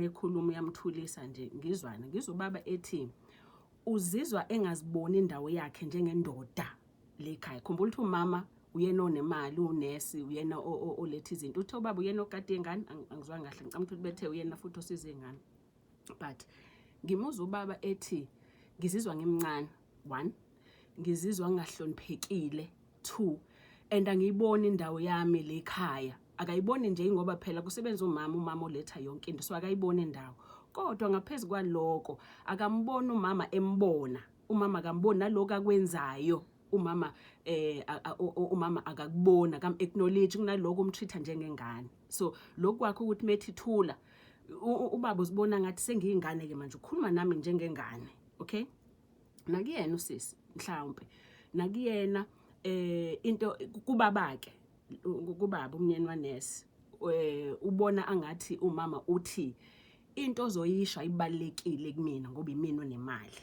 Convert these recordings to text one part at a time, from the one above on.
mekhuluma uyamthulisa nje ngizwana ngizwa ubaba ethi uzizwa engaziboni indawo yakhe njengendoda lekhaya. Khumbula ukuthi umama uyena onemali, unesi, uyena oletha izinto. Uthe ubaba uyena okade ingane, angizwanga kahle ngicabanga ukuthi bethe uyena futhi osiza ingane. But ngimuzwa ubaba ethi ngizizwa ngimncane, 1, ngizizwa ngingahloniphekile, 2, and angiyiboni indawo yami lekhaya. Akayiboni nje ngoba phela kusebenza umama oletha yonke into, so akayiboni indawo. Kodwa ngaphezulu kwaloko akambona umama embona, umama akamboni naloko akwenzayo. Umama akakubona, acknowledge kunaloko umtreat njengengane. So lokhu kwakho ukuthi methi thula, ubaba uzibona ngathi sengiyingane ke manje ukhuluma nami njengengane, okay? Nakuyena usisi mhlawumbe, nakuyena into kubabake, kubaba umnyeni waNesi, ubona angathi umama uthi into ozoyisho ayibalekile kumina ngoba imini onemali.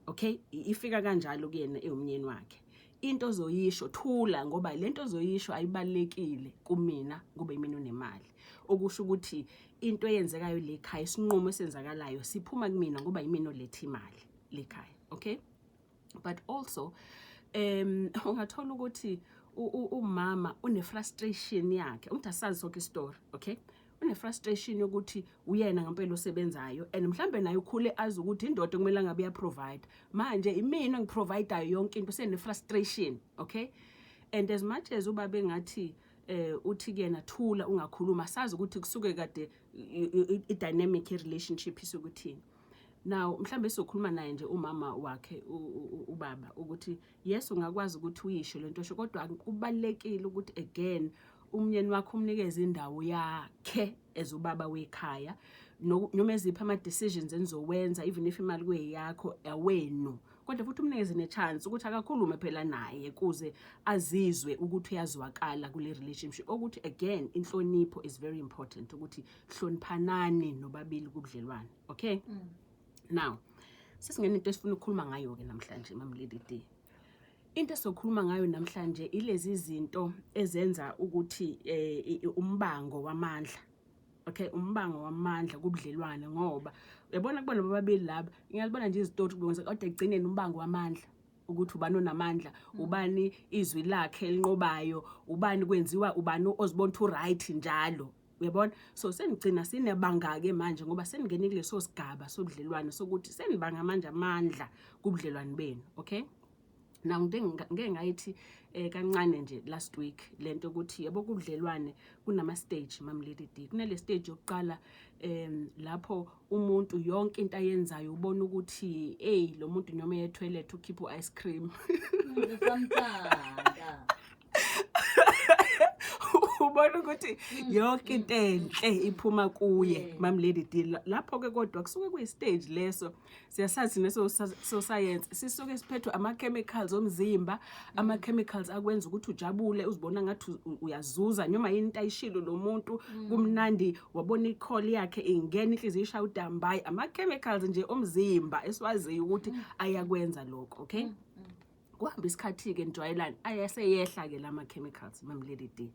Okay? Ifika kanjalo kuyena eumnyeni wakhe. Into ozoyisho thula ngoba lento ozoyisho ayibalekile kumina ngoba imini onemali. Okusho ukuthi into eyenzekayo lekhaya, isinqumo esenzakalayo siphuma kumina ngoba imini oletha imali lekhaya. Okay? But also ungathola ukuthi umama une frustration yakhe. Umuntu asazi sonke istory, okay? Une frustration yokuthi uyena ngempela osebenzayo and mhlambe naye ukhule azi ukuthi indoda kumele ngabe provide. Manje imina ngiprovideayo yonke into sene frustration, okay? And as much as ubaba engathi uthi kuyena thula ungakhuluma, sazi ukuthi kusuke kade I dynamic relationship isukuthini. Now mhlambe sokhuluma naye nje umama wakhe ubaba ukuthi yes ungakwazi ukuthi uyisho lento esho, kodwa kubalekile ukuthi again umnyeni wakhe umnikeze indawo yakhe ezubaba wekhaya, noma ezipha ama decisions enizowenza even if imali kuyeyakho awenu, kodwa futhi umnikeze ne chance ukuthi akakhulume phela naye kuze azizwe ukuthi uyazwakala kule relationship. Ukuthi again inhlonipho is very important, ukuthi hloniphanani nobabili kubudlelwane, okay? Now sesingena into esifuna ukukhuluma ngayo ke namhlanje mamlady D. Into esokhuluma ngayo namhlanje ilezi zinto ezenza ukuthi umbango wamandla. Okay, umbango wamandla kubudlelwane ngoba uyabona kubona bababili laba ngiyalibona nje izitori kubonisa kodwa egcineni umbango wamandla ukuthi ubani onamandla, ubani izwi lakhe elinqobayo, ubani kwenziwa ubani ozibona u right njalo. Uyabona? So senigcina sinebanga ke manje ngoba seningene kuleso sigaba sobudlelwane sokuthi senibanga manje amandla kubudlelwane benu, okay? Now ngeke ngayithi kancane nje last week lento ukuthi yabo kubudlelwane kunama stage mamlady D. Kunale stage yokuqala lapho umuntu yonke into ayenzayo ubona ukuthi hey lo muntu noma yetoilet ukhipha ice cream. Ubona ukuthi yonke into enhle iphuma kuye mamlady D. Lapho ke kodwa kusuke kuyi stage leso siyasazi neso science sisuke siphethwe ama chemicals omzimba, ama chemicals akwenza ukuthi ujabule uzibona ngathi uyazuza noma yini into ayishilo lo muntu kumnandi, wabona icall yakhe ingena inhliziyo ishaya udambayi, ama chemicals nje omzimba esiwaziyo ukuthi ayakwenza lokho, okay? Kuhamba isikhathi ke njwayelana ayaseyehla ke lama chemicals mamlady D.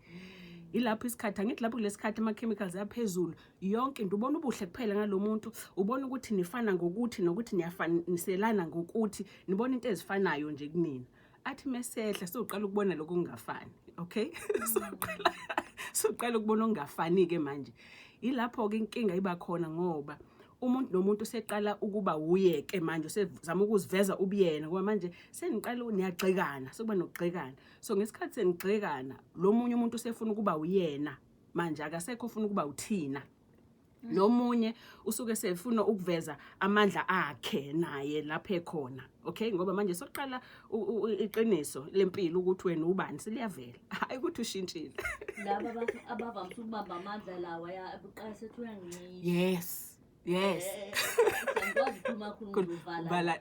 Ilapho isikhathi angithi lapho kulesikhathi ama chemicals yaphezulu yonke into ubona ubuhle kuphela ngalomuntu, ubona ukuthi nifana ngokuthi nokuthi niyafaniselana ngokuthi, nibona into ezifanayo nje kunina. Athi mesehla soqala ukubona lokho kungafani, okay? Soqala ukubona ongafani ke manje. Ilapho ke inkinga iba khona ngoba umuntu nomuntu seqala ukuba uyeke manje usezama ukuziveza ubuyena ngoba manje seniqala niyagxekana, sokuba nokugxekana. So ngesikhathi senigxekana lo munye umuntu usefuna ukuba uyena manje akasekho ufuna ukuba uthina. Nomunye usuke sefuna ukuveza amandla akhe naye lapha ekhona, okay? Ngoba manje soqala iqiniso lempilo ukuthi wena ubani seliyavela, hayi ukuthi ushintshile. Laba abantu abavamile ukubamba amandla lawa ya ebuqala sethu uyangisho. Yes. Ngikwazi ukukhuluma uvala.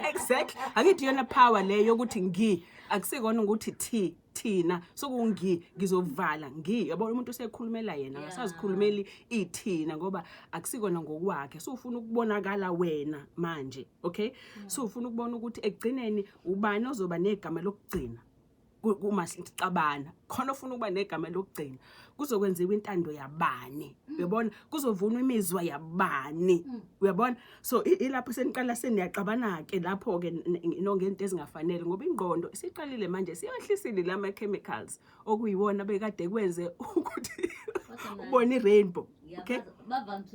Exactly. Angithi yona power leyo yokuthi akusikona ukuthi thina sokungi ngizovala yabona umuntu usekhulumela yena akasazikhulumeli ithina ngoba akusikona ngokwakhe, so ufuna ukubonakala wena manje, okay? So ufuna ukubona ukuthi egcineni ubani ozoba negama lokugcina. kuma sicabana khona ufuna ukuba negama lokugcina kuzokwenziwa intando yabani uyabona kuzovunwa imizwa yabani uyabona so ilapho seniqala seniyaqabana ke lapho ke ngento ezingafanele ngoba ingqondo siqalile manje siyohlisile lama chemicals okuyiwona bekade kwenze ukuthi ubone i-rainbow okay bavamise